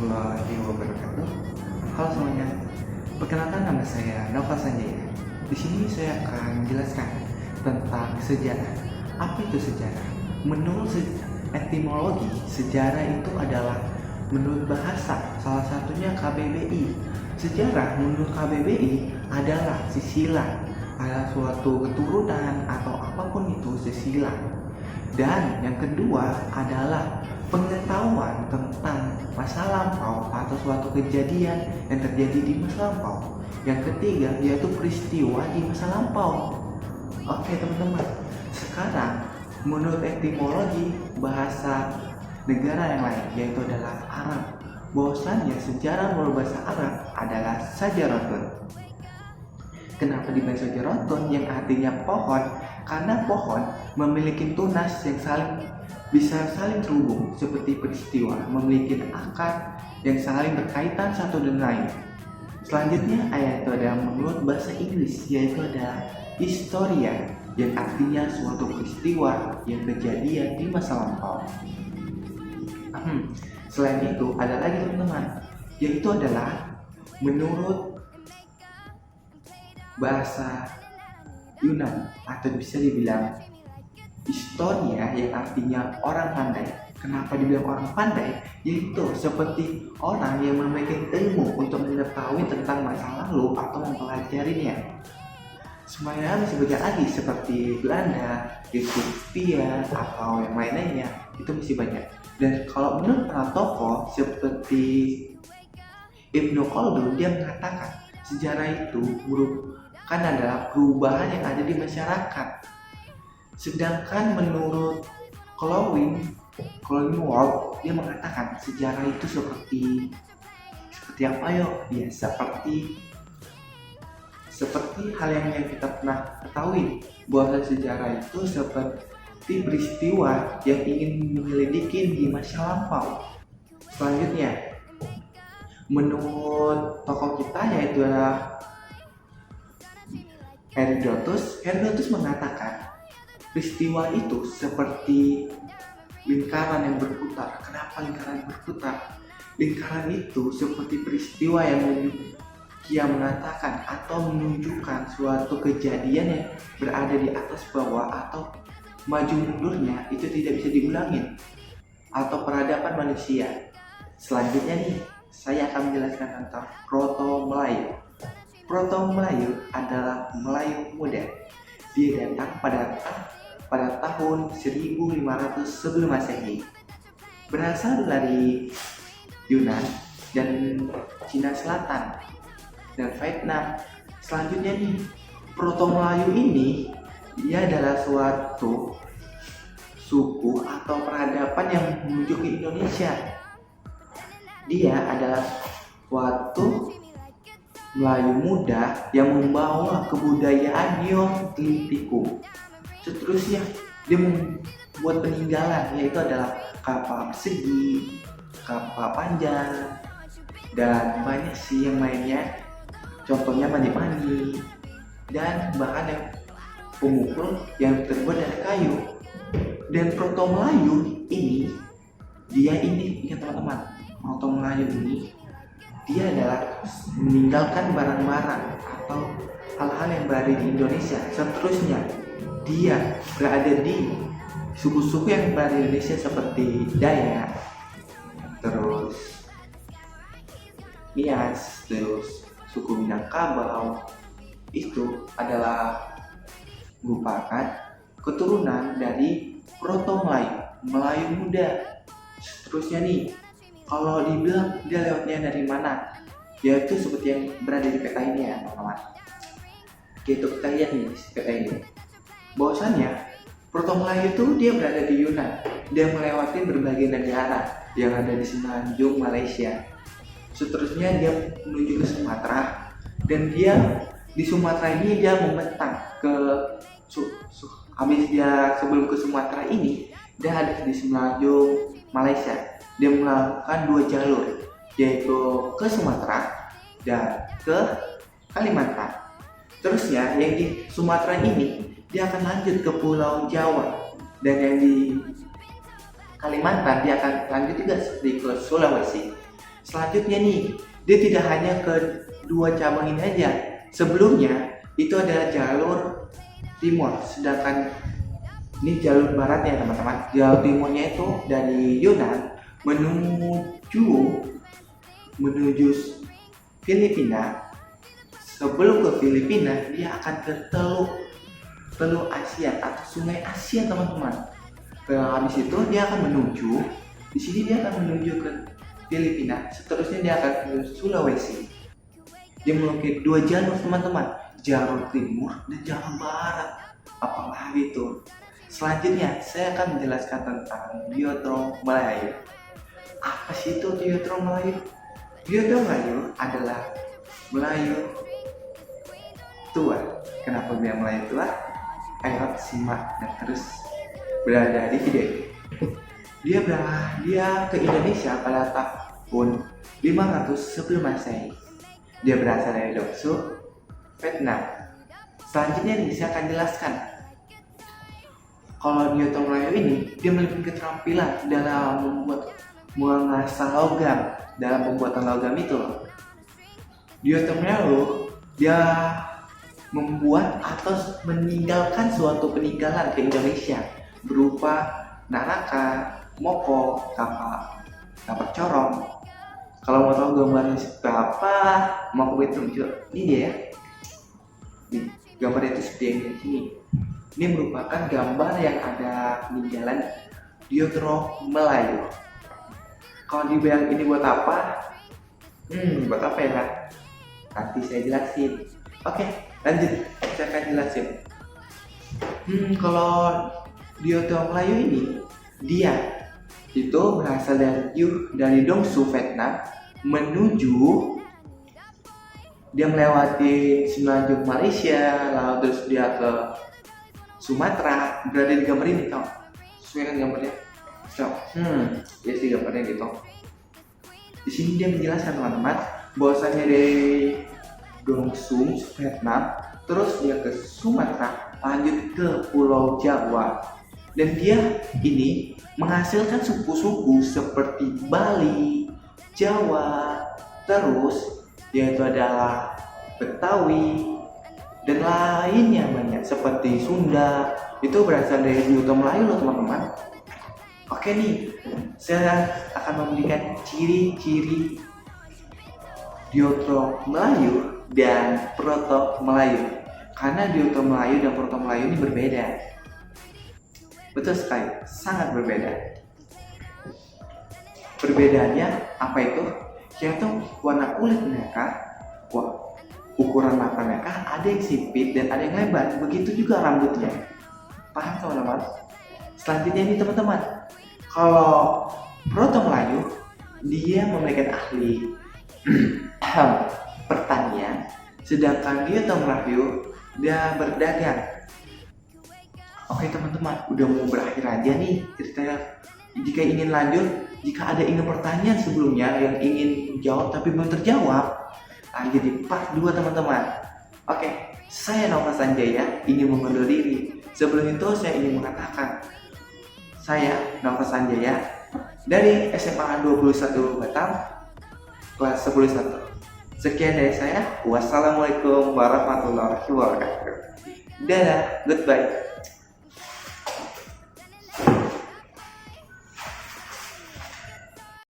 warahmatullahi wabarakatuh. Halo semuanya, perkenalkan nama saya Nova Sanjaya. Di sini saya akan menjelaskan tentang sejarah. Apa itu sejarah? Menurut etimologi, sejarah itu adalah menurut bahasa, salah satunya KBBI. Sejarah menurut KBBI adalah sisilah, adalah suatu keturunan atau apapun itu sisilah. Dan yang kedua adalah pengetahuan tentang masa lampau atau suatu kejadian yang terjadi di masa lampau. Yang ketiga yaitu peristiwa di masa lampau. Oke teman-teman, sekarang menurut etimologi bahasa negara yang lain yaitu adalah Arab, bahwasannya sejarah menurut bahasa Arab adalah sajarotun. Kenapa dibilang sajarotun yang artinya pohon? Karena pohon memiliki tunas yang bisa saling terhubung seperti peristiwa, memiliki akar yang saling berkaitan satu dengan lain. Selanjutnya ayat itu ada menurut bahasa Inggris yaitu ada historia yang artinya suatu peristiwa yang kejadian di masa lampau. Selain itu ada lagi teman-teman, yaitu adalah menurut bahasa Yunan atau bisa dibilang historia yang artinya orang pandai. Kenapa dibilang orang pandai? Yaitu seperti orang yang memiliki ilmu untuk mengetahui tentang masa lalu atau mempelajarinya. Semuanya masih banyak lagi seperti Belanda, Ethiopia atau yang lainnya, itu masih banyak. Dan kalau menurut para tokoh seperti Ibnu Khaldun, dia mengatakan sejarah itu merupakan adalah perubahan yang ada di masyarakat. Sedangkan menurut Colin Wall, dia mengatakan sejarah itu seperti apa yo? Ya seperti hal yang kita pernah ketahui, bahwa sejarah itu seperti peristiwa yang ingin menyelidiki di masa lampau. Selanjutnya, menurut tokoh kita yaitu adalah Herodotus mengatakan peristiwa itu seperti lingkaran yang berputar. Kenapa lingkaran berputar? Lingkaran itu seperti peristiwa yang dia mengatakan atau menunjukkan suatu kejadian yang berada di atas bawah atau maju mundurnya itu tidak bisa diulangi atau peradaban manusia. Selanjutnya nih, saya akan menjelaskan tentang Proto Melayu. Proto Melayu adalah Melayu muda. Dia datang pada tahun 1500 sebelum Masehi. Berasal dari Yunan dan Cina Selatan dan Vietnam. Selanjutnya nih, Proto Melayu ini dia adalah suatu suku atau peradaban yang menuju ke Indonesia. Dia adalah suatu Melayu muda yang membawa kebudayaan Neolitikum. Seterusnya dia membuat peninggalan yaitu adalah kapal persegi, kapal panjang, dan banyak sih yang lainnya. Contohnya mandi-mandi dan bahkan yang pemukul yang terbuat dari kayu. Dan Proto Melayu ini ingat teman-teman, Proto Melayu ini dia adalah meninggalkan barang-barang atau hal-hal yang berada di Indonesia. Seterusnya dia berada di suku-suku yang berada di Indonesia seperti Dayak, terus Nias, terus suku Minangkabau. Itu adalah merupakan keturunan dari Proto Melayu muda. Seterusnya nih, kalau dibilang dia lewatnya dari mana, yaitu seperti yang berada di peta ini ya teman-teman. Kita lihat nih di peta ini, bahwasannya Proto Melayu itu dia berada di Yunan. Dia melewati berbagai negara yang ada di semenanjung Malaysia. Seterusnya dia menuju ke Sumatera, dan dia di Sumatera ini dia membentang ke habis dia sebelum ke Sumatera ini dia ada di semenanjung Malaysia. Dia melakukan dua jalur, yaitu ke Sumatera dan ke Kalimantan. Terusnya yang di Sumatera ini dia akan lanjut ke Pulau Jawa, dan yang di Kalimantan dia akan lanjut juga seperti ke Sulawesi. Selanjutnya nih, dia tidak hanya ke dua cabang ini aja. Sebelumnya itu adalah jalur timur, sedangkan ini jalur barat ya teman-teman. Jalur timurnya itu dari Yunan menuju Filipina. Sebelum ke Filipina, dia akan ke Teluk Asia atau Sungai Asia teman-teman. Habis itu dia akan di sini dia akan menuju ke Filipina. Seterusnya dia akan ke Sulawesi. Dia memiliki dua jalur teman-teman, jalur timur dan jalur barat. Apalagi itu. Selanjutnya saya akan menjelaskan tentang Biotron Melayu. Apa sih itu Biotron Melayu? Biotron Melayu adalah Melayu tua. Kenapa dia Melayu tua? Ayo simak dan terus berada di video ini. Dia ke Indonesia pada tahun 500 sebelum Masehi. Dia berasal dari Doksu, Vietnam. Selanjutnya nih saya akan jelaskan. Kalau Biotron Melayu ini, dia memiliki keterampilan dalam mengasah logam, dalam pembuatan logam itu. Biotron Melayu dia membuat atau meninggalkan suatu peninggalan ke Indonesia berupa nanaka, moko, kapak corong. Kalau mau tahu gambarnya seperti apa, moko itu ini dia ya. Nih, gambar itu seperti yang di sini. Ini merupakan gambar yang ada peninggalan Biotron Melayu. Kalau dibilang ini buat apa? Buat apa ya? Nanti saya jelasin. Oke, lanjut. Saya akan jelasin. Kalau Biotron Melayu ini, dia itu berasal dari Dongsu, Vietnam, dia melewati Semenanjung Malaysia, lalu terus dia ke Sumatera. Berada di gambar ini, tau? Sesuai kan gambarnya? Ya sih gambarnya gitu. Di sini dia menjelaskan teman-teman bahwasanya dari Dongsu, Vietnam, terus dia ke Sumatera, lanjut ke Pulau Jawa. Dan dia ini menghasilkan suku-suku seperti Bali, Jawa, terus dia itu adalah Betawi dan lainnya banyak seperti Sunda. Itu berasal dari Biotron Melayu loh teman-teman. Oke nih, saya akan memberikan ciri-ciri Biotron Melayu dan Proto Melayu. Karena Biotron Melayu dan Proto Melayu ini berbeda. Betul sekali, sangat berbeda. Perbedaannya apa itu? Yaitu warna kulit mereka, ukuran mata mereka ada yang sipit dan ada yang lebar. Begitu juga rambutnya. Paham teman-teman? Selanjutnya ini teman-teman, kalau Proto Melayu dia memberikan ahli pertanian, sedangkan Biotron Melayu dia berdagang. Oke teman-teman, udah mau berakhir aja nih ceritanya. Jika ingin lanjut, jika ada pertanyaan sebelumnya yang ingin jawab tapi belum terjawab, lanjut di part 2 teman-teman. Oke, saya Nova Sanjaya ingin mengundur diri. Sebelum itu saya ingin mengatakan, saya Nova Sanjaya dari SMA 21 Batam, kelas 11. Sekian dari saya. Wassalamualaikum warahmatullahi wabarakatuh. Dadah, goodbye.